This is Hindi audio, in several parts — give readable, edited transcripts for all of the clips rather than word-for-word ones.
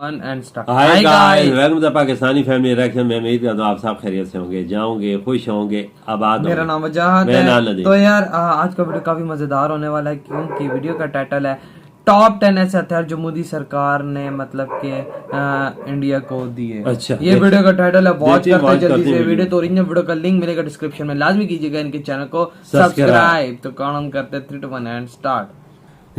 Hi guys, welcome to Pakistani family reaction में। उम्मीद करता हूं आप सब खैरियत से होंगे, जाओगे, खुश होंगे, आबाद। मेरा नाम वजाहत है। तो यार आज का वीडियो काफी मजेदार होने वाला है, क्योंकि वीडियो का टाइटल है टॉप 10 ऐसे हथियार जो मोदी सरकार ने मतलब के इंडिया को दिए। अच्छा, ये वीडियो का टाइटल है। वॉच करते हैं जल्दी से वीडियो। तो ओरिजिनल वीडियो का लिंक मिलेगा डिस्क्रिप्शन में, लाजमी कीजिएगा इनके चैनल को सब्सक्राइब। तो काम करते हैं 3, 2, 1 एंड स्टार्ट।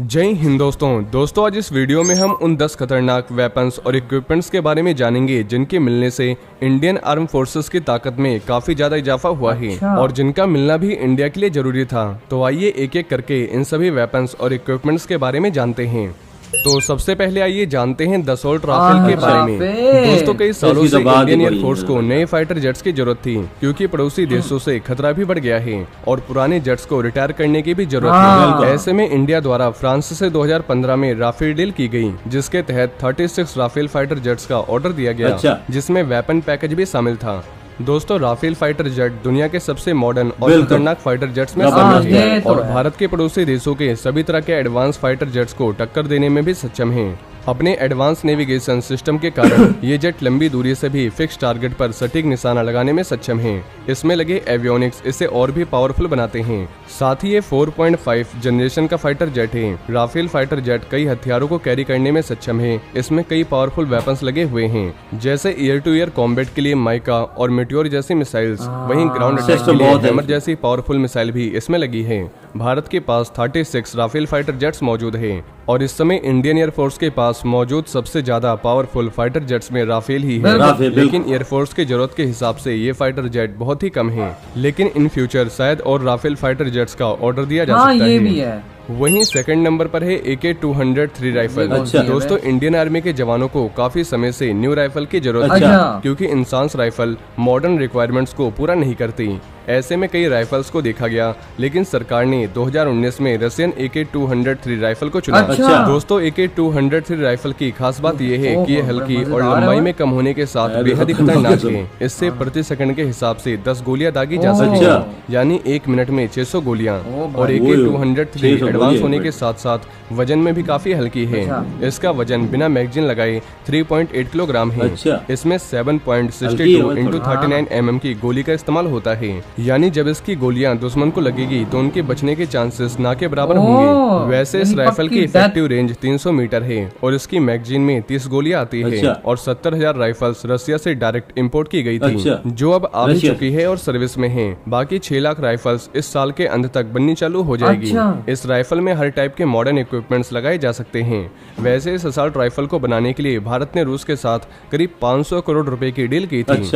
जय हिंद दोस्तों आज इस वीडियो में हम उन 10 खतरनाक वेपन्स और इक्विपमेंट्स के बारे में जानेंगे जिनके मिलने से इंडियन आर्म फोर्सेस की ताकत में काफी ज्यादा इजाफा हुआ है और जिनका मिलना भी इंडिया के लिए जरूरी था। तो आइए एक एक करके इन सभी वेपन्स और इक्विपमेंट्स के बारे में जानते हैं। तो सबसे पहले आइए जानते हैं दसॉल्ट राफेल के बारे में। दोस्तों कई सालों से इंडियन एयरफोर्स को नए फाइटर जेट्स की जरूरत थी, क्योंकि पड़ोसी देशों से खतरा भी बढ़ गया है और पुराने जेट्स को रिटायर करने की भी जरूरत है। ऐसे में इंडिया द्वारा फ्रांस से 2015 में राफेल डील की गई, जिसके तहत 36 राफेल फाइटर जेट्स का ऑर्डर दिया गया, जिसमें वेपन पैकेज भी शामिल था। दोस्तों राफेल फाइटर जेट दुनिया के सबसे मॉडर्न और खतरनाक फाइटर जेट्स में शामिल है और भारत के पड़ोसी देशों के सभी तरह के एडवांस फाइटर जेट्स को टक्कर देने में भी सक्षम हैं। अपने एडवांस नेविगेशन सिस्टम के कारण ये जेट लंबी दूरी से भी फिक्स टारगेट पर सटीक निशाना लगाने में सक्षम हैं। इसमें लगे एवियोनिक्स इसे और भी पावरफुल बनाते हैं। साथ ही ये 4.5 जनरेशन का फाइटर जेट है। राफेल फाइटर जेट कई हथियारों को कैरी करने में सक्षम है। इसमें कई पावरफुल वेपन्स लगे हुए हैं, जैसे एयर टू एयर कॉम्बैट के लिए माइका और मेटियोर जैसी मिसाइल्स। वहीं ग्राउंड अटैक के लिए हैमर जैसी पावरफुल मिसाइल भी इसमें लगी है। भारत के पास 36 राफेल फाइटर जेट्स मौजूद है और इस समय इंडियन एयरफोर्स के पास मौजूद सबसे ज्यादा पावरफुल फाइटर जेट्स में राफेल ही है। लेकिन एयरफोर्स की जरूरत के हिसाब से ये फाइटर जेट बहुत ही कम है, लेकिन इन फ्यूचर शायद और राफेल फाइटर जेट्स का ऑर्डर दिया जा सकता है। वहीं सेकंड नंबर पर है AK-203 राइफल। दोस्तों इंडियन आर्मी के जवानों को काफी समय से न्यू राइफल की जरूरत है, क्योंकि इंसास राइफल मॉडर्न रिक्वायरमेंट्स को पूरा नहीं करती। ऐसे में कई राइफल्स को देखा गया, लेकिन सरकार ने 2019 में रशियन AK-203 राइफल को चुना। दोस्तों AK-203 राइफल की खास बात यह है कि ये हल्की और लंबाई में कम होने के साथ बेहद ही खतरनाक है। इससे प्रति सेकंड के हिसाब से 10 गोलियां दागी जा सकती हैं, यानी 1 मिनट में 600 गोलियां। और AK-203 एडवांस होने के साथ साथ वजन में भी काफी हल्की है। इसका वजन बिना मैगजीन लगाए 3.8 किलोग्राम है। इसमें 7.62 × 39 mm की गोली का इस्तेमाल होता है, यानी जब इसकी गोलियां दुश्मन को लगेगी तो उनके बचने के चांसेस ना के बराबर होंगे। वैसे इस राइफल की इफेक्टिव रेंज 300 मीटर है और इसकी मैगजीन में 30 गोलियां आती है। और 70,000 राइफल्स रशिया से डायरेक्ट इंपोर्ट की गई थी, जो अब आ भी चुकी है और सर्विस में है। बाकी 6 लाख राइफल्स इस साल के अंत तक बननी चालू हो जाएगी। इस राइफल में हर टाइप के मॉडर्न इक्विपमेंट्स लगाए जा सकते हैं। वैसे इस असॉल्ट राइफल को बनाने के लिए भारत ने रूस के साथ करीब 500 करोड़ रुपए की डील की थी।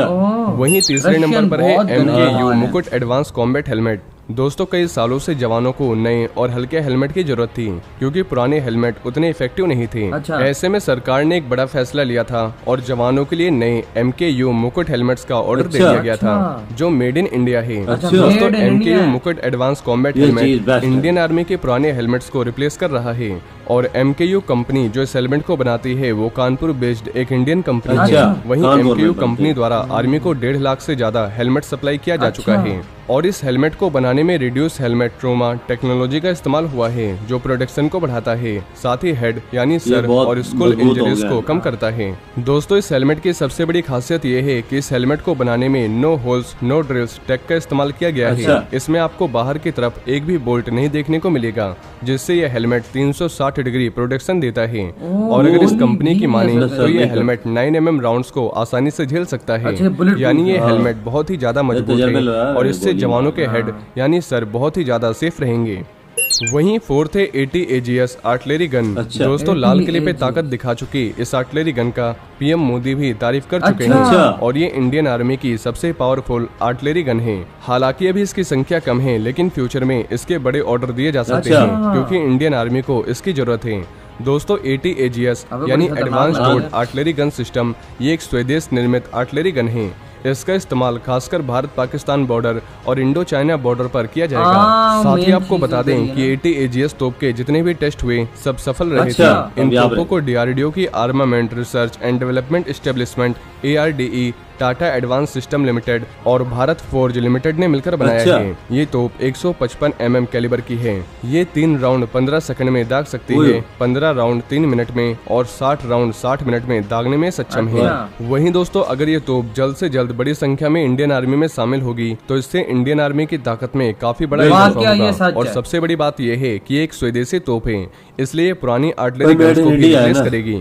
वहीं तीसरे नंबर पर है MKU मुकुट एडवांस कॉम्बैट हेलमेट। दोस्तों कई सालों से जवानों को नए और हल्के हेलमेट की जरूरत थी, क्योंकि पुराने हेलमेट उतने इफेक्टिव नहीं थे। ऐसे में सरकार ने एक बड़ा फैसला लिया था और जवानों के लिए नए MKU मुकुट हेलमेट्स का ऑर्डर दे दिया गया था, जो मेड इन इंडिया है। दोस्तों MKU मुकुट advance combat helmet Indian army के पुराने हेलमेट्स को रिप्लेस कर रहा है। और MKU कंपनी जो इस हेलमेट को बनाती है वो कानपुर बेस्ड एक इंडियन कंपनी है। वहीं MKU कंपनी द्वारा आर्मी को 1.5 लाख से ज्यादा हेलमेट सप्लाई किया जा चुका है और इस हेलमेट को बनाने में रिड्यूस हेलमेट ट्रोमा टेक्नोलॉजी का इस्तेमाल हुआ है, जो प्रोटेक्शन को बढ़ाता है, साथ ही हेड यानी सर और स्कुल इंजरीज को कम करता है। दोस्तों इस हेलमेट की सबसे बड़ी खासियत ये है कि इस हेलमेट को बनाने में no holes no drills tech का इस्तेमाल किया गया है। इसमें आपको बाहर की तरफ एक भी बोल्ट नहीं देखने को मिलेगा, जिससे यह हेलमेट 360 डिग्री प्रोटेक्शन देता है। और अगर इस कंपनी की माने तो यह हेलमेट 9 mm राउंड्स को आसानी से झेल सकता है, यानी ये हेलमेट बहुत ही ज्यादा मजबूत है और इससे जवानों के हेड यानी सर बहुत ही ज्यादा सेफ रहेंगे। वहीं फोर्थ है AT-AGS आर्टिलरी गन। दोस्तों लाल किले पे ताकत दिखा चुकी इस आर्टिलरी गन का PM मोदी भी तारीफ कर चुके हैं और ये इंडियन आर्मी की सबसे पावरफुल आर्टिलरी गन है। हालांकि अभी इसकी संख्या कम है, लेकिन फ्यूचर में इसके बड़े ऑर्डर दिए जा सकते हैं, क्योंकि इंडियन आर्मी को इसकी जरूरत है। दोस्तों AT-AGS यानी advance road artillery gun system ये एक स्वदेश निर्मित आर्टिलरी गन है। इसका इस्तेमाल खासकर भारत पाकिस्तान बॉर्डर और इंडो चाइना बॉर्डर पर किया जाएगा। साथ ही आपको बता दें कि 80 AGS तोप के जितने भी टेस्ट हुए सब सफल रहे थे। इन तोपों को DRDO की armament research and development establishment ARDE, Tata advance system limited और भारत फोर्ज लिमिटेड ने मिलकर बनाया है। ये तोप 155 mm कैलिबर की है। ये 3 राउंड 15 सेकंड में दाग सकती है, 15 राउंड 3 मिनट में और 60 राउंड 60 मिनट में दागने में सक्षम है। वहीं दोस्तों, अगर ये तोप जल्द से जल्द बड़ी संख्या में इंडियन आर्मी में शामिल होगी तो इससे इंडियन आर्मी की ताकत में काफी बड़ा इजाफा होगा। और सबसे बड़ी बात यह है कि एक स्वदेशी तोप है, इसलिए पुरानी आर्टिलरी गन्स को भी रिप्लेस करेगी।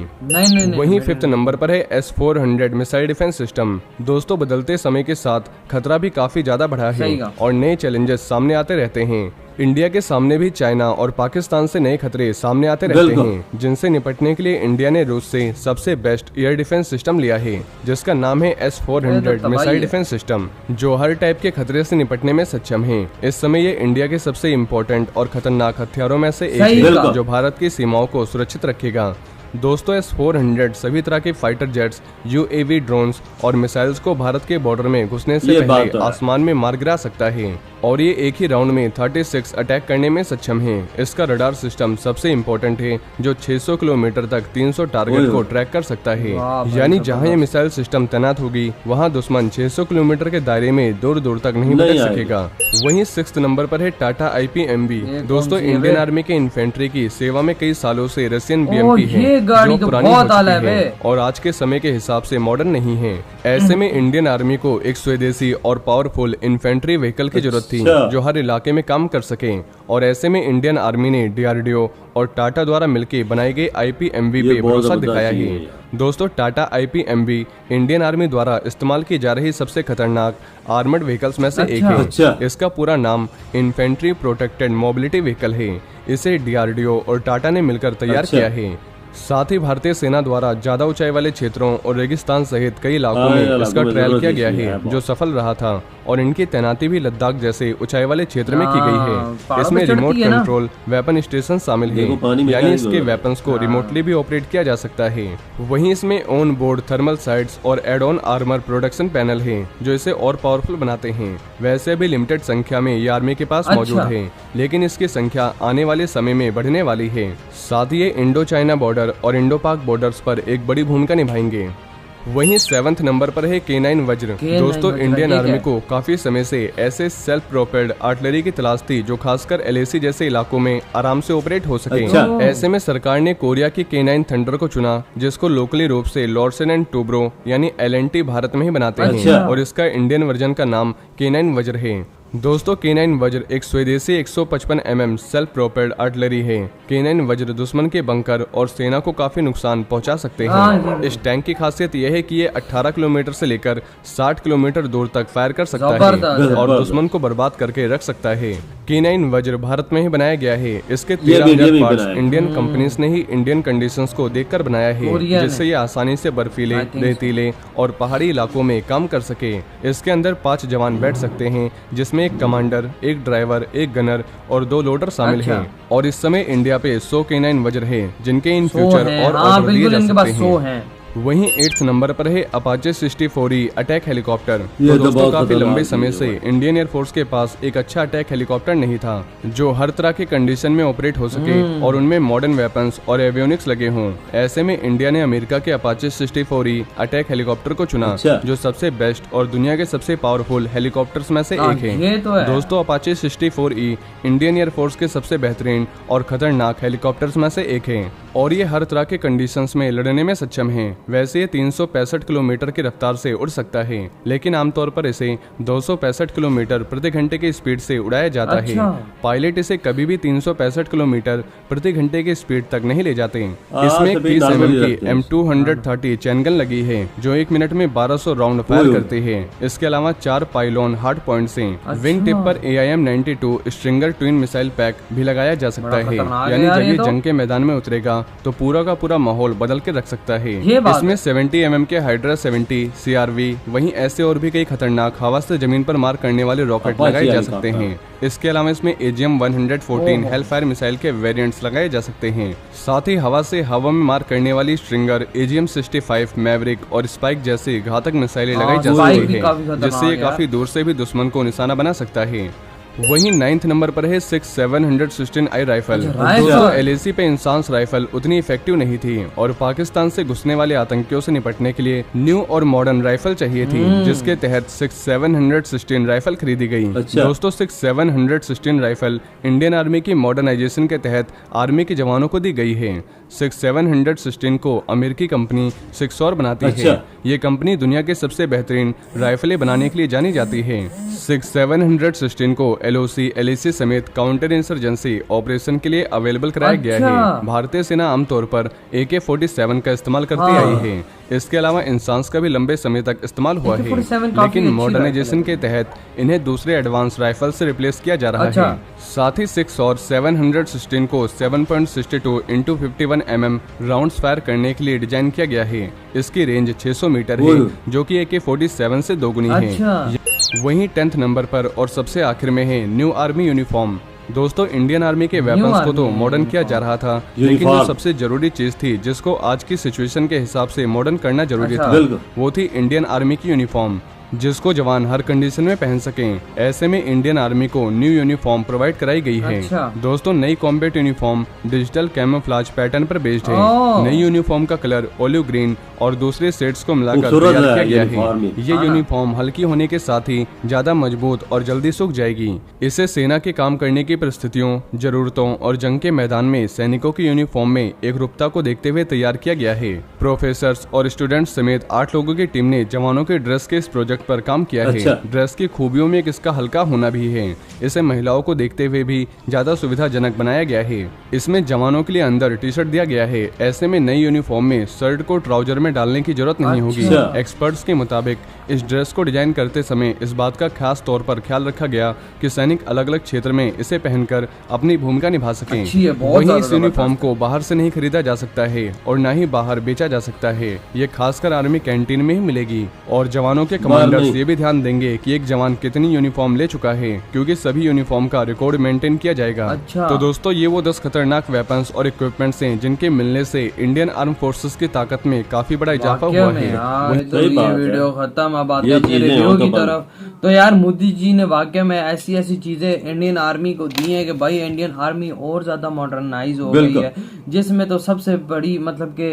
वहीं 5th नंबर पर है S-400 मिसाइल डिफेंस सिस्टम। दोस्तों, बदलते समय के साथ खतरा भी काफी ज्यादा बढ़ा है और नए चैलेंजेस सामने आते रहते हैं। इंडिया के सामने भी चाइना और पाकिस्तान से नए खतरे सामने आते रहते हैं, जिनसे निपटने के लिए इंडिया ने रूस से सबसे बेस्ट एयर डिफेंस सिस्टम लिया है, जिसका नाम है S-400 मिसाइल डिफेंस सिस्टम, जो हर टाइप के खतरे से निपटने में सक्षम है। इस समय ये इंडिया के सबसे इम्पोर्टेंट और खतरनाक हथियारों में से एक है, जो भारत की सीमाओं को सुरक्षित रखेगा। दोस्तों, S-400 सभी तरह के फाइटर जेट्स, UAV ड्रोन्स और मिसाइल्स को भारत के बॉर्डर में घुसने से पहले आसमान में मार गिरा सकता है और ये एक ही राउंड में 36 अटैक करने में सक्षम है। इसका रडार सिस्टम सबसे इम्पोर्टेंट है, जो 600 किलोमीटर तक 300 टारगेट को ट्रैक कर सकता है। यानी जहां ये मिसाइल सिस्टम तैनात होगी वहां दुश्मन 600 किलोमीटर के दायरे में दूर दूर तक नहीं भटक सकेगा। वहीं 6th नंबर पर है टाटा IPMB। दोस्तों, इंडियन आर्मी के इन्फेंट्री की सेवा में कई सालों से रशियन BMP है, जो पुरानी हो चुकी है और आज के समय के हिसाब से मॉडर्न नहीं है। ऐसे में इंडियन आर्मी को एक स्वदेशी और पावरफुल इन्फेंट्री व्हीकल की जरूरत थी, जो हर इलाके में काम कर सके। और ऐसे में इंडियन आर्मी ने DRDO और टाटा द्वारा मिलकर बनाए गए IPMB पे भरोसा दिखाया है। दोस्तों, टाटा IPMB इंडियन आर्मी द्वारा इस्तेमाल की जा रही सबसे खतरनाक आर्मर्ड व्हीकल्स में से एक है। इसका पूरा नाम इन्फेंट्री प्रोटेक्टेड मोबिलिटी व्हीकल है। इसे DRDO और टाटा ने मिलकर तैयार किया है। साथ ही भारतीय सेना द्वारा ज्यादा ऊंचाई वाले क्षेत्रों और रेगिस्तान सहित कई इलाकों में इसका ट्रायल किया गया है, जो सफल रहा था। और इनकी तैनाती भी लद्दाख जैसे ऊंचाई वाले क्षेत्र में की गई है। इसमें रिमोट कंट्रोल वेपन स्टेशन शामिल है, यानी इसके वेपन्स को रिमोटली भी ऑपरेट किया जा सकता है। वहीं इसमें ऑन बोर्ड थर्मल साइट्स और add on armour production panel है, जो इसे और पावरफुल बनाते हैं। वैसे भी लिमिटेड संख्या में ये आर्मी के पास मौजूद है, लेकिन इसकी संख्या आने वाले समय में बढ़ने वाली है। साथ ही ये इंडो चाइना बॉर्डर और इंडो पाक बॉर्डर्स पर एक बड़ी भूमिका निभाएंगे। वहीं 7th नंबर पर है K9 वज्र। दोस्तों, इंडियन आर्मी को काफी समय से ऐसे सेल्फ प्रोपेल्ड आर्टिलरी की तलाश थी, जो खासकर LAC जैसे इलाकों में आराम से ऑपरेट हो सके। ऐसे में सरकार ने कोरिया की K9 थंडर को चुना, जिसको लोकली रूप से लॉर्सन एंड टूब्रो यानी LNT भारत में ही बनाते हैं और इसका इंडियन वर्जन का नाम K9 वज्र है। दोस्तों, K9 वज्र एक स्वदेशी 155 mm सेल्फ प्रोपेल्ड आर्टिलरी है। K9 वज्र दुश्मन के बंकर और सेना को काफी नुकसान पहुंचा सकते हैं। इस टैंक की खासियत यह है कि ये 18 किलोमीटर से लेकर 60 किलोमीटर दूर तक फायर कर सकता है और दुश्मन को बर्बाद करके रख सकता है। K9 वज्र भारत में ही बनाया गया है। इसके 13,000 पार्ट्स इंडियन कंपनीज ने ही इंडियन कंडीशंस को देखकर बनाया है, जिससे ये आसानी से बर्फीले, रेतीले और पहाड़ी इलाकों में काम कर सके। इसके अंदर 5 जवान बैठ सकते हैं, जिसमें एक कमांडर, एक ड्राइवर, एक गनर और 2 लोडर शामिल हैं। और इस समय इंडिया पे 100 K9 वज्र है, जिनके इन फ्यूचर और ऑर्डर दिए जा सकते हैं। वहीं 8th नंबर पर है अपाचे 64E अटैक हेलीकॉप्टर। तो दोस्तों, काफी लंबे समय से इंडियन एयरफोर्स के पास एक अच्छा अटैक हेलीकॉप्टर नहीं था, जो हर तरह के कंडीशन में ऑपरेट हो सके और उनमें मॉडर्न वेपन्स और एवियोनिक्स लगे हों। ऐसे में इंडिया ने अमेरिका के अपाचे 64E अटैक हेलीकॉप्टर को चुना, जो सबसे बेस्ट और दुनिया के सबसे पावरफुल हेलीकॉप्टर्स में से एक है। दोस्तों, अपाचे 64E इंडियन एयरफोर्स के सबसे बेहतरीन और खतरनाक हेलीकॉप्टर्स में से एक है और ये हर तरह के कंडीशंस में लड़ने में सक्षम है। वैसे ये 365 किलोमीटर की रफ्तार से उड़ सकता है, लेकिन आमतौर पर इसे 265 किलोमीटर प्रति घंटे की स्पीड से उड़ाया जाता है। पायलट इसे कभी भी 365 किलोमीटर प्रति घंटे की स्पीड तक नहीं ले जाते। इसमें 30 mm की M230 चैन गन लगी है, जो 1 मिनट में 1200 राउंड फायर करते हैं। इसके अलावा 4 पाइलोन हार्ड पॉइंट्स हैं। विंग टिप पर AIM-92 stringer twin missile pack भी लगाया जा सकता है, यानी जब ये जंग के मैदान में उतरेगा तो पूरा का पूरा माहौल बदल के रख सकता है। जिसमें 70 mm के हाइड्रा 70 CRV, वहीं ऐसे और भी कई खतरनाक हवा से जमीन पर मार करने वाले रॉकेट लगाए जा सकते हैं। इसके अलावा इसमें AGM 114 हेलफायर मिसाइल के वेरिएंट्स लगाए जा सकते हैं। साथ ही हवा से हवा में मार करने वाली स्ट्रिंगर AGM 65 मैवरिक और स्पाइक जैसी घातक मिसाइलें लगाई जा सकती हैं, जिससे ये काफी दूर से भी दुश्मन को निशाना बना सकता है। वहीं 9th नंबर पर है 6716I राइफल। दोस्तों LAC पे इंसास राइफल उतनी इफेक्टिव नहीं थी और पाकिस्तान से घुसने वाले आतंकियों से निपटने के लिए न्यू और मॉडर्न राइफल चाहिए थी, जिसके तहत 6716 राइफल खरीदी गई। दोस्तों 6716 राइफल इंडियन आर्मी की मॉडर्नाइजेशन के तहत आर्मी के जवानों को दी गई है। 6716 को अमेरिकी कंपनी सिक्सॉर बनाती है। ये कंपनी दुनिया के सबसे बेहतरीन राइफलें बनाने के लिए जानी जाती है। 6716 को LOC, LAC समेत काउंटर इंसर्जेंसी ऑपरेशन के लिए अवेलेबल कराया गया है। भारतीय सेना आमतौर पर AK-47 का इस्तेमाल करती आई है। इसके अलावा इंसास का भी लंबे समय तक इस्तेमाल हुआ है, लेकिन मॉडर्नाइजेशन के तहत इन्हें दूसरे एडवांस राइफल से रिप्लेस किया जा रहा है। साथ ही 6 और 716 को 7.62 × 51 mm राउंड्स फायर करने के लिए डिजाइन किया गया है। इसकी रेंज 600 मीटर है, जो कि AK-47 से दोगुनी है। वहीं 10th नंबर पर और सबसे आखिर में है न्यू आर्मी यूनिफॉर्म। दोस्तों इंडियन आर्मी के वेपन्स को तो मॉडर्न किया जा रहा था, लेकिन जो सबसे जरूरी चीज थी जिसको आज की सिचुएशन के हिसाब से मॉडर्न करना जरूरी था, वो थी इंडियन आर्मी की यूनिफॉर्म, जिसको जवान हर कंडीशन में पहन सकें। ऐसे में इंडियन आर्मी को न्यू यूनिफॉर्म प्रोवाइड कराई गई है। दोस्तों नई combat uniform digital camouflage pattern पर बेस्ड है। नई यूनिफॉर्म का कलर ओलिव ग्रीन और दूसरे शेड्स को मिलाकर तैयार किया गया है। ये यूनिफॉर्म हल्की होने के साथ ही ज्यादा मजबूत और जल्दी सूख जाएगी। इसे सेना के काम करने की परिस्थितियों, जरूरतों और जंग के मैदान में सैनिकों की यूनिफॉर्म में एकरूपता को देखते हुए तैयार किया गया है। प्रोफेसर्स और स्टूडेंट्स समेत 8 लोगों की टीम ने जवानों के ड्रेस के इस प्रोजेक्ट पर काम किया है। ड्रेस की खूबियों में इसका हल्का होना भी है। इसे महिलाओं को देखते हुए भी ज्यादा सुविधाजनक बनाया गया है। इसमें जवानों के लिए अंदर टी-शर्ट दिया गया है। ऐसे में नई यूनिफॉर्म में शर्ट को ट्राउजर में डालने की जरूरत नहीं होगी। एक्सपर्ट्स के मुताबिक इस ड्रेस को डिजाइन करते समय इस बात का खास तौर पर ख्याल रखा गया कि सैनिक अलग अलग क्षेत्र में इसे पहनकर अपनी भूमिका निभा सकें। वहीं इस यूनिफॉर्म को बाहर से नहीं खरीदा जा सकता है और न ही बाहर बेचा जा सकता है। ये खासकर आर्मी कैंटीन में ही मिलेगी। और जवानों के कमांडर्स ये भी ध्यान देंगे कि एक जवान कितनी यूनिफॉर्म ले चुका है, क्योंकि सभी यूनिफॉर्म का रिकॉर्ड मेंटेन किया जाएगा। तो दोस्तों ये वो 10 खतरनाक वेपन्स और इक्विपमेंट्स हैं जिनके मिलने से इंडियन आर्म फोर्सेस की ताकत में काफी बड़ा इजाफा हुआ है। तो ये वीडियो खत्म, अब आते हैं अपने रिव्यू की तरफ। तो यार मोदी जी ने वाकई में ऐसी ऐसी चीजें इंडियन आर्मी को दी है कि भाई इंडियन आर्मी और ज्यादा मॉडर्नाइज हो गई है, जिसमें तो सबसे बड़ी मतलब के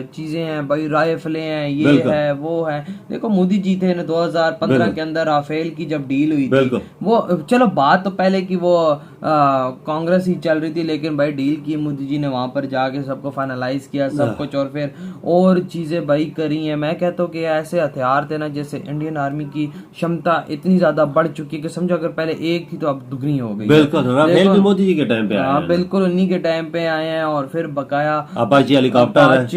चीजें हैं भाई, राइफलें हैं, ये है वो है। देखो मोदी जी थे 2015 के अंदर राफेल की जब डील हुई थी, वो चलो बात तो पहले की वो कांग्रेस ही चल रही थी, लेकिन भाई डील की मोदी जी ने वहां पर जाके सबको फाइनलाइज किया सब कुछ, और फिर और चीजें भाई करी हैं। मैं कहता हूँ कि ऐसे हथियार थे ना, जैसे इंडियन आर्मी की क्षमता इतनी ज्यादा बढ़ चुकी है कि समझो अगर पहले एक थी तो अब दुगनी हो गई। बिल्कुल राफेल भी मोदी जी के टाइम पे आया है। बिल्कुल उन्हीं के टाइम पे आए हैं। और फिर बकाया अपाचे हेलीकॉप्टर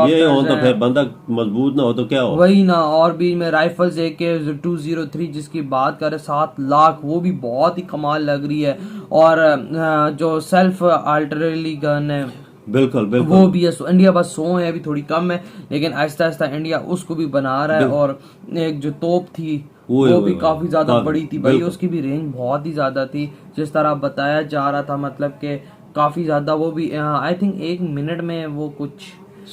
ये हो तो फिर बंदा मजबूत ना हो तो क्या हो, वही ना। और बीच में राइफल्स AK-203 जिसकी बात करें 7 लाख, वो भी बहुत ही कमाल लग रही है। और जो सेल्फ आर्टिलरी गन है बिल्कुल वो भी है। इंडिया बस 100 है, अभी थोड़ी कम है, लेकिन आहिस्ता आहिस्ता इंडिया उसको भी बना रहा है। और एक जो तोप थी वो भी काफी ज्यादा बड़ी थी भाई, उसकी भी रेंज बहुत ही ज्यादा थी जिस तरह बताया जा रहा था, मतलब के काफी ज्यादा। वो भी आई थिंक 1 मिनट में वो कुछ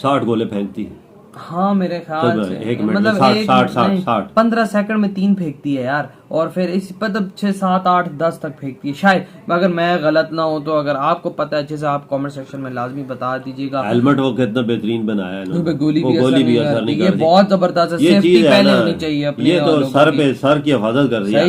60 गोले फेंकती है। हाँ मेरे ख्याल से 1 मिनट मतलब 60 15 सेकंड में 3 फेंकती है यार। और फिर इस मतलब 6 7 8 10 तक फेंकती है शायद, अगर मैं गलत ना हूँ तो। अगर आपको पता है अच्छे से आप कमेंट सेक्शन में लाजमी बता दीजिएगा। हेलमेट वो कितना बेहतरीन बनाया है ना, गोली भी असर नहीं करती। ये बहुत जबरदस्त है, ये चीज पहले होनी चाहिए अपने। ये तो सर की हिफाजत कर रही है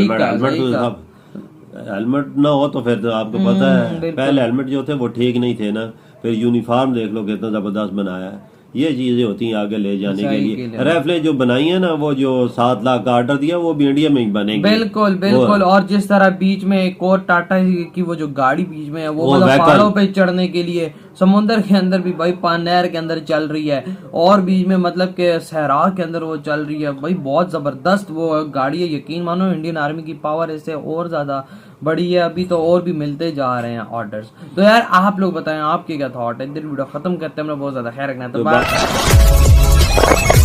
हेलमेट ना हो तो फिर तो आपको पता है पहले हेलमेट जो थे वो ठीक नहीं थे ना। फिर यूनिफॉर्म देख लो कितना जबरदस्त बनाया है। ये चीजें होती हैं आगे ले जाने के लिए। राइफलें जो बनाई है ना, वो जो 7 लाख का ऑर्डर दिया वो भी इंडिया में ही बनेंगे। बिल्कुल बिल्कुल। और जिस तरह बीच में एक और टाटा की वो जो गाड़ी बीच में है, वो मतलब पहाड़ों पे चढ़ने के लिए समुद्र के अंदर भी भाई नहर के अंदर चल रही है, और बीच में मतलब के सहरा के अंदर वो चल रही है भाई। बहुत जबरदस्त वो गाड़ी है। यकीन मानो इंडियन आर्मी की पावर इससे और ज्यादा बड़ी है। अभी तो और भी मिलते जा रहे हैं ऑर्डर्स। तो यार आप लोग बताएं आपके क्या थॉट है। वीडियो खत्म करते हैं, बहुत ज्यादा खैर रखना है तो है।